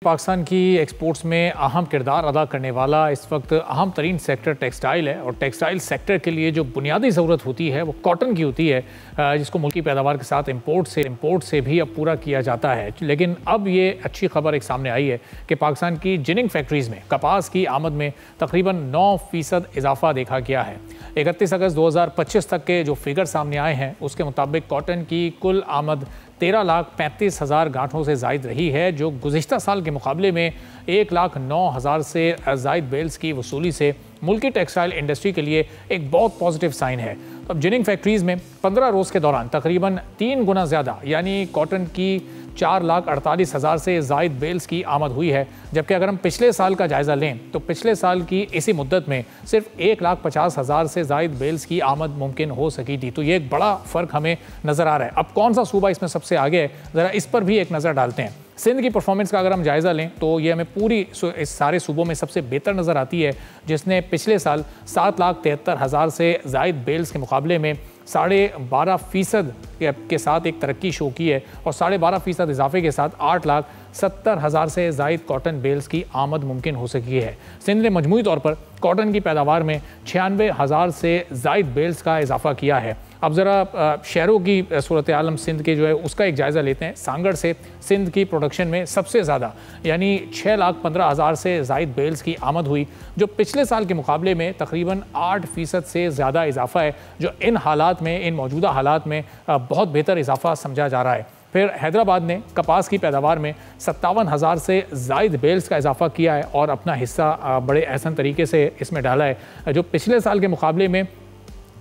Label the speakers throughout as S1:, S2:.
S1: पाकिस्तान की एक्सपोर्ट्स में अहम किरदार अदा करने वाला इस वक्त अहम तरीन सेक्टर टेक्सटाइल है और टेक्सटाइल सेक्टर के लिए जो बुनियादी ज़रूरत होती है वो कॉटन की होती है, जिसको मुल्की पैदावार के साथ इम्पोर्ट से भी अब पूरा किया जाता है। लेकिन अब ये अच्छी खबर एक सामने आई है कि पाकिस्तान की जिनिंग फैक्ट्रीज़ में कपास की आमद में तकरीबन 9% इजाफा देखा गया है। 31 अगस्त 2025 तक के जो फिगर सामने आए हैं उसके मुताबिक कॉटन की कुल आमद 13,35,000 गांठों से जायद रही है, जो गुज़िश्ता साल के मुकाबले में 1,09,000 से जायद बेल्स की वसूली से मुल्की टेक्सटाइल इंडस्ट्री के लिए एक बहुत पॉजिटिव साइन है। अब जिनिंग फैक्ट्रीज़ में 15 रोज़ के दौरान तकरीबन 3 गुना ज़्यादा यानी कॉटन की 4,48,000 से जायद बेल्स की आमद हुई है, जबकि अगर हम पिछले साल का जायज़ा लें तो पिछले साल की इसी मुद्दत में सिर्फ 1,50,000 से जायद बेल्स की आमद मुमकिन हो सकी थी। तो ये एक बड़ा फ़र्क हमें नज़र आ रहा है। अब कौन सा सूबा इसमें सबसे आगे है, ज़रा इस पर भी एक नज़र डालते हैं। सिंध की परफॉर्मेंस का अगर हम जायज़ा लें तो ये हमें पूरी इस सारे सूबों में सबसे बेहतर नज़र आती है, जिसने पिछले साल 7,73,000 से जायद बेल्स के मुकाबले में 12.5% के साथ एक तरक्की शो की है और 12.5% इजाफे के साथ 8,70,000 से जायद कॉटन बेल्स की आमद मुमकिन हो सकी है। सिंध ने मजमूई तौर पर कॉटन की पैदावार में 96,000 से जायद बेल्स का इजाफा किया है। अब ज़रा शहरों की सूरत आलम सिंध के जो है उसका एक जायज़ा लेते हैं। सांगड़ से सिंध की प्रोडक्शन में सबसे ज़्यादा यानी 6,15,000 से जायद बेल्स की आमद हुई, जो पिछले साल के मुकाबले में तकरीबन 8% से ज़्यादा इजाफा है, जो इन हालात में, इन मौजूदा हालात में बहुत बेहतर इजाफा समझा जा रहा है। फिर हैदराबाद ने कपास की पैदावार में 57,000 से जायद बेल्स का इजाफा किया है और अपना हिस्सा बड़े अहसन तरीके से इसमें डाला है, जो पिछले साल के मुकाबले में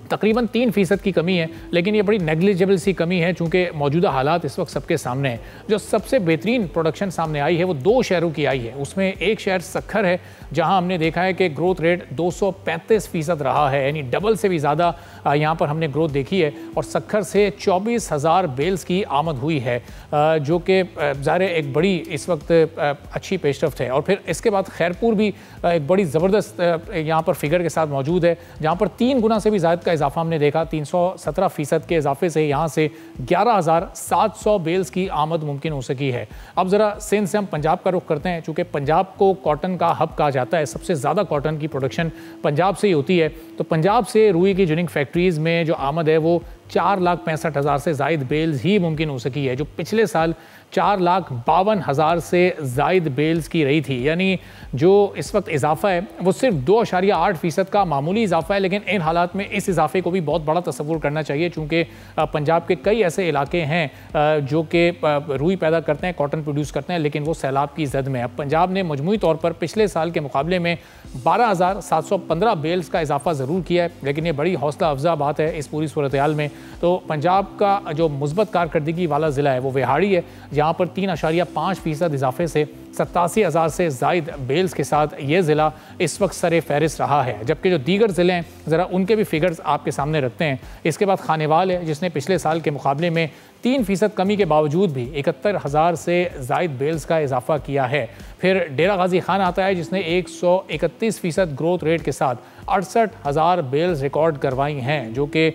S1: तकरीबन 3% की कमी है, लेकिन ये बड़ी नेग्लिजिबल सी कमी है चूँकि मौजूदा हालात इस वक्त सबके सामने हैं। जो सबसे बेहतरीन प्रोडक्शन सामने आई है वो 2 शहरों की आई है। उसमें एक शहर सक्खर है, जहां हमने देखा है कि ग्रोथ रेट 235% रहा है, यानी डबल से भी ज़्यादा यहाँ पर हमने ग्रोथ देखी है और सक्खर से 24,000 बेल्स की आमद हुई है, जो कि ज़ाहिर एक बड़ी इस वक्त अच्छी पेशरफ्त है। और फिर इसके बाद खैरपुर भी एक बड़ी ज़बरदस्त यहाँ पर फिगर के साथ मौजूद है, जहाँ पर 3 गुना से भी ज़्यादा का इजाफा हमने देखा। 317% के इजाफे से यहाँ से 11,700 बेल्स की आमद मुमकिन हो सकी है। अब ज़रा सिंध से हम पंजाब का रुख करते हैं, चूँकि पंजाब को कॉटन का हब कहा जाता है, सबसे ज़्यादा कॉटन की प्रोडक्शन पंजाब से ही होती है। तो पंजाब से रुई की जिनिंग फैक्ट्रीज़ में जो आमद है वो 4,65,000 से जायद बेल्स ही मुमकिन हो सकी है, जो पिछले साल 4,52,000 से जायद बेल्स की रही थी। यानी जो इस वक्त इजाफा है वो सिर्फ 2.8% का मामूली इजाफा है, लेकिन इन हालात में इस इजाफे को भी बहुत बड़ा तस्वुर करना चाहिए, चूँकि पंजाब के कई ऐसे इलाके हैं जो कि रुई पैदा करते हैं, कॉटन प्रोड्यूस करते हैं, लेकिन वो सैलाब की जद में। अब पंजाब ने मजमूई तौर पर पिछले साल के मुकाबले में 12,715 बेल्स का इजाफा ज़रूर किया है, लेकिन ये बड़ी हौसला अफजा बात है इस पूरी सूरत हाल में। तो पंजाब का जो मुस्बत कारकर्दगी वाला ज़िला है वो विहाड़ी है, जहाँ पर 3.5% इजाफे से 87,000 से जायद बेल्स के साथ ये ज़िला इस वक्त सरे फहरिस्त रहा है। जबकि जो दीगर ज़िले हैं ज़रा उनके भी फिगर्स आपके सामने रखते हैं। इसके बाद खानेवाल है, जिसने पिछले साल के मुकाबले में 3% कमी के बावजूद भी 71,000 से जायद बेल्स का इजाफा किया है। फिर डेरा गाजी खान आता है, जिसने 131% ग्रोथ रेट के साथ 68,000 बेल्स रिकॉर्ड करवाई हैं, जो कि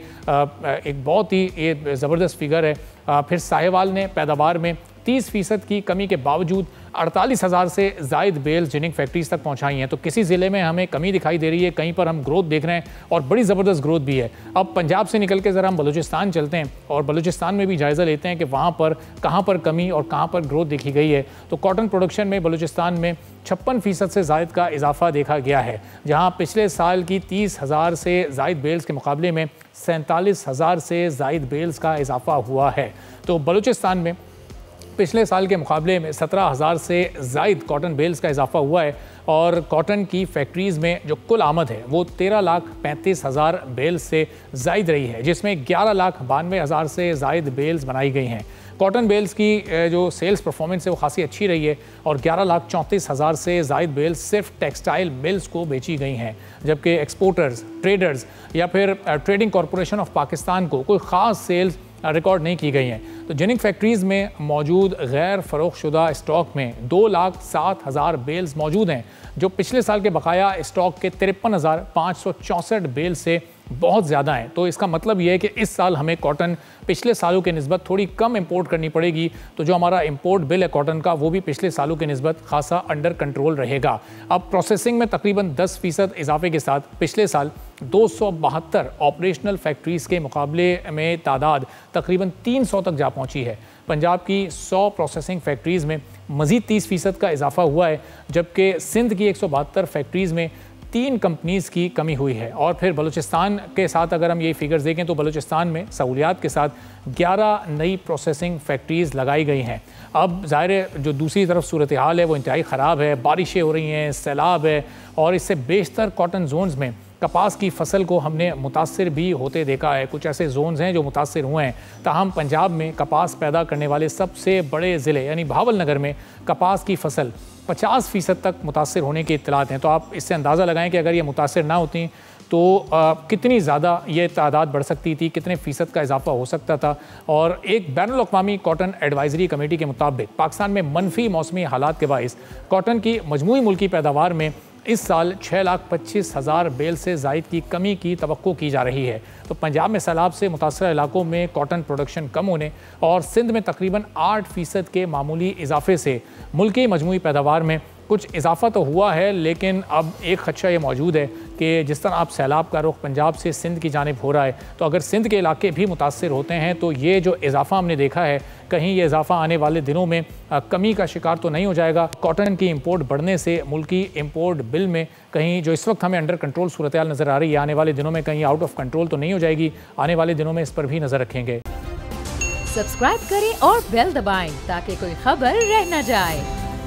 S1: एक बहुत ही ज़बरदस्त फिगर है। फिर साहिवाल ने पैदावार में 30% की कमी के बावजूद 48,000 से जायद बेल्स जिनिंग फैक्ट्रीज तक पहुंचाई हैं। तो किसी ज़िले में हमें कमी दिखाई दे रही है, कहीं पर हम ग्रोथ देख रहे हैं और बड़ी ज़बरदस्त ग्रोथ भी है। अब पंजाब से निकल के ज़रा हम बलूचिस्तान चलते हैं और बलूचिस्तान में भी जायज़ा लेते हैं कि वहाँ पर कहाँ पर कमी और कहाँ पर ग्रोथ देखी गई है। तो कॉटन प्रोडक्शन में बलूचिस्तान में 56% से जायद का इजाफा देखा गया है, जहाँ पिछले साल की 30,000 से जायद बेल्स के मुकाबले में 47,000 से जायद बेल्स का इजाफा हुआ है। तो बलूचिस्तान में पिछले साल के मुकाबले में 17,000 से जायद कॉटन बेल्स का इजाफा हुआ है और कॉटन की फैक्ट्रीज़ में जो कुल आमद है वो 13,35,000 बेल्स से जायद रही है, जिसमें 11,92,000 से जायद बेल्स बनाई गई हैं। कॉटन बेल्स की जो सेल्स परफॉर्मेंस है वो खासी अच्छी रही है और 11,34,000 से जायद बेल्स सिर्फ टेक्सटाइल मिल्स को बेची गई हैं, जबकि एक्सपोर्टर्स, ट्रेडर्स या फिर ट्रेडिंग कॉरपोरेशन ऑफ पाकिस्तान को कोई ख़ास सेल्स रिकॉर्ड नहीं की गई हैं। तो जिनिंग फैक्ट्रीज़ में मौजूद गैर फ़रोख्तशुदा स्टॉक में 2,07,000 बेल्स मौजूद हैं, जो पिछले साल के बकाया स्टॉक के 53,564 बेल से बहुत ज़्यादा हैं। तो इसका मतलब ये है कि इस साल हमें कॉटन पिछले सालों के निस्बत थोड़ी कम इंपोर्ट करनी पड़ेगी। तो जो हमारा इंपोर्ट बिल है कॉटन का, वो भी पिछले सालों के निस्बत खासा अंडर कंट्रोल रहेगा। अब प्रोसेसिंग में तकरीबन 10% इजाफे के साथ पिछले साल 272 ऑपरेशनल फैक्ट्रीज़ के मुकाबले में तादाद तकरीबन 300 तक जा पहुंची है। पंजाब की 100 प्रोसेसिंग फैक्ट्रीज़ में मज़ीद 30% का इजाफा हुआ है, जबकि सिंध की 172 फैक्ट्रीज़ में 3 कंपनीज़ की कमी हुई है। और फिर बलूचिस्तान के साथ अगर हम ये फिगर्स देखें तो बलूचिस्तान में सहूलियात के साथ 11 नई प्रोसेसिंग फैक्ट्रीज़ लगाई गई हैं। अब ज़ाहिर है जो दूसरी तरफ सूरत हाल है वो इंतहाई ख़राब है, बारिशें हो रही हैं, सैलाब है, और इससे बेशतर कॉटन जोन्स में कपास की फसल को हमने मुतासिर भी होते देखा है। कुछ ऐसे जोन्स हैं जो मुतासिर हुए हैं। ताहम पंजाब में कपास पैदा करने वाले सबसे बड़े ज़िले यानी भावलनगर में कपास की फसल 50% तक मुतासिर होने की इत्तलात हैं। तो आप इससे अंदाज़ा लगाएं कि अगर ये मुतासिर ना होती तो कितनी ज़्यादा ये तादाद बढ़ सकती थी, कितने फ़ीसद का इजाफा हो सकता था। और एक बैनुल अक़वामी कॉटन एडवाइजरी कमेटी के मुताबिक पाकिस्तान में मनफी मौसमी हालात के बाइस कॉटन की मजमूई मुल्की पैदावार में इस साल 6,25,000 बेल से ज़ायद की कमी की तवक्को की जा रही है। तो पंजाब में सैलाब से मुतासर इलाकों में कॉटन प्रोडक्शन कम होने और सिंध में तकरीबन 8% के मामूली इजाफे से मुल्की मजमूई पैदावार में कुछ इजाफा तो हुआ है, लेकिन अब एक खदशा ये मौजूद है कि जिस तरह आप सैलाब का रुख पंजाब से सिंध की जानिब हो रहा है, तो अगर सिंध के इलाके भी मुतासर होते हैं तो ये जो इजाफा हमने देखा है, कहीं ये इजाफा आने वाले दिनों में कमी का शिकार तो नहीं हो जाएगा। कॉटन की इंपोर्ट बढ़ने से मुल्की इंपोर्ट बिल में कहीं जो इस वक्त हमें अंडर कंट्रोल सूरत हाल नज़र आ रही है, आने वाले दिनों में कहीं आउट ऑफ कंट्रोल तो नहीं हो जाएगी। आने वाले दिनों में इस पर भी नज़र रखेंगे।
S2: सब्सक्राइब करें और बेल दबाएं ताकि कोई खबर रह न जाए।